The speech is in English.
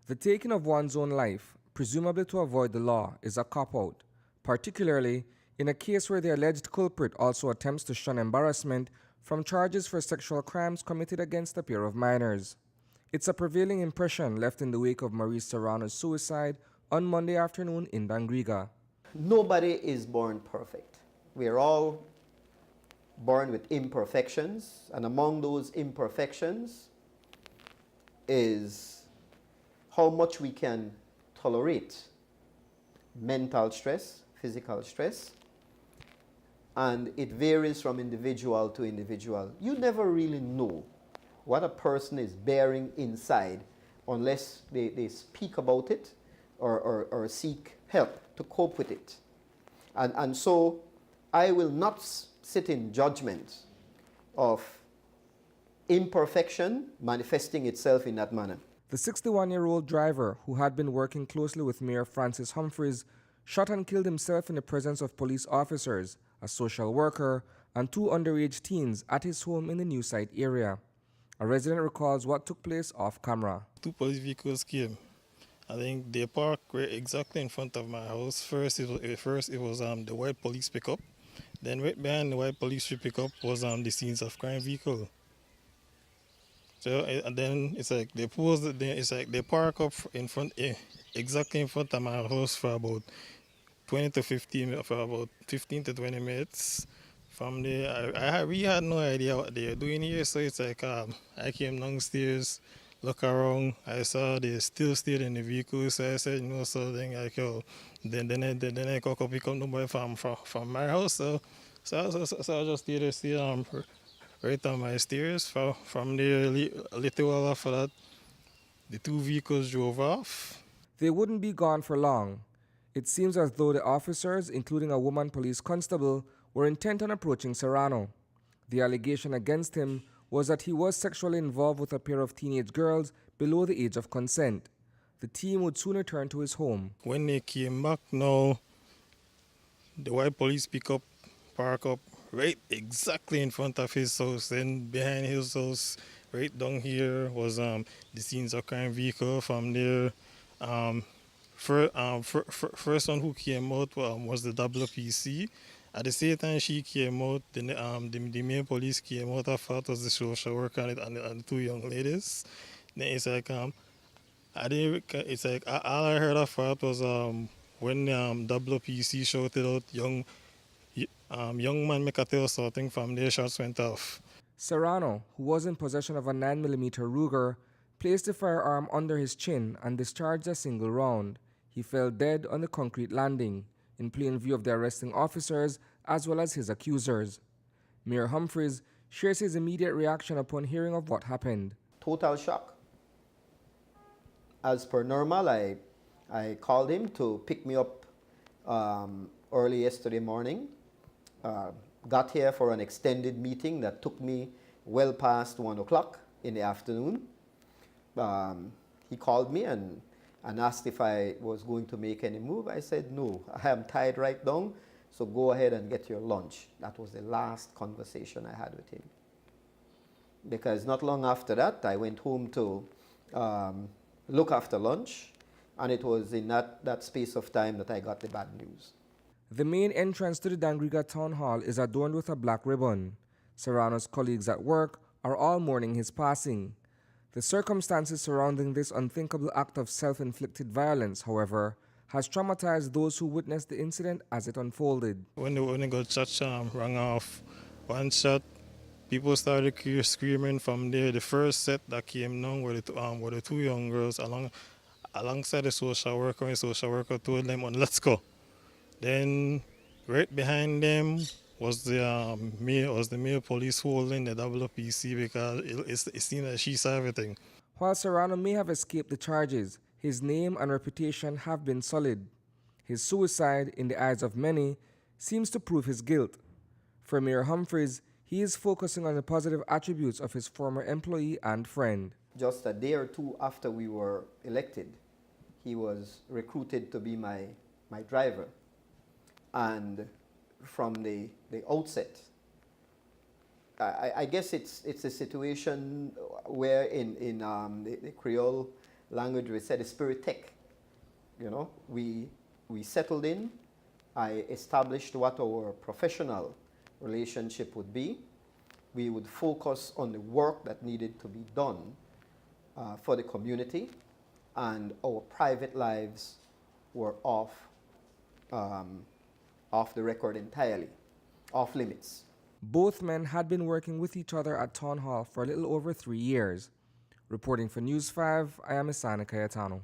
The taking of one's own life, presumably to avoid the law, is a cop-out, particularly in a case where the alleged culprit also attempts to shun embarrassment from charges for sexual crimes committed against a pair of minors. It's a prevailing impression left in the wake of Maurice Serrano's suicide on Monday afternoon in Dangriga. Nobody is born perfect. We are all born with imperfections, and among those imperfections is how much we can tolerate mental stress, physical stress, and it varies from individual to individual. You never really know what a person is bearing inside unless they speak about it or seek help to cope with it. And so I will not sit in judgment of imperfection manifesting itself in that manner. The 61-year-old driver, who had been working closely with Mayor Francis Humphreys, shot and killed himself in the presence of police officers, a social worker, and two underage teens at his home in the New Site area. A resident recalls what took place off camera. Two police vehicles came. I think they parked right exactly in front of my house. First it was the white police pickup. Then right behind the white police pickup was the scenes of crime vehicle. So and then it's like they park up in front, exactly in front of my house for about 15 to 20 minutes. From there, I really had no idea what they were doing here. So it's like I came downstairs, look around. I saw they still stayed in the vehicle. So I said, something like, oh, then I go pick up nobody from my house. So I just stayed right on my stairs. From there, a little while after that, the two vehicles drove off. They wouldn't be gone for long. It seems as though the officers, including a woman police constable, were intent on approaching Serano. The allegation against him was that he was sexually involved with a pair of teenage girls below the age of consent. The team would soon return to his home. When they came back now, the white police pickup park up right exactly in front of his house. Then behind his house, right down here, was the scenes of crime vehicle. From there, first one who came out was the WPC. At the same time she came out, the main police came out. I thought it was the social worker and the two young ladies. Then it's like all I heard of that was when WPC shouted out young man make a tail sorting. From there shots went off. Serano, who was in possession of a 9mm Ruger, placed the firearm under his chin and discharged a single round. He fell dead on the concrete landing, in plain view of the arresting officers as well as his accusers. Mayor Humphreys shares his immediate reaction upon hearing of what happened. Total shock. As per normal, I called him to pick me up early yesterday morning. Got here for an extended meeting that took me well past 1 o'clock in the afternoon. He called me and asked if I was going to make any move. I said, no, I am tied right down, so go ahead and get your lunch. That was the last conversation I had with him. Because not long after that, I went home to look after lunch, and it was in that space of time that I got the bad news. The main entrance to the Dangriga town hall is adorned with a black ribbon. Serrano's colleagues at work are all mourning his passing. The circumstances surrounding this unthinkable act of self-inflicted violence, however, has traumatized those who witnessed the incident as it unfolded. When the gunshot rang off, one shot, people started screaming. From there, the first set that came down were the two young girls alongside the social worker, and the social worker told them, let's go. Then right behind them was the male police holding the WPC because it seemed that she saw everything. While Serano may have escaped the charges, his name and reputation have been solid. His suicide, in the eyes of many, seems to prove his guilt. For Mayor Humphreys, he is focusing on the positive attributes of his former employee and friend. Just a day or two after we were elected, he was recruited to be my driver. And from the outset, I guess it's a situation where in the Creole language, we said the spirit tech. You know, we settled in. I established what our professional relationship would be. We would focus on the work that needed to be done for the community, and our private lives were off the record entirely, off limits. Both men had been working with each other at Town Hall for a little over 3 years. Reporting for News 5, I am Isani Cayetano.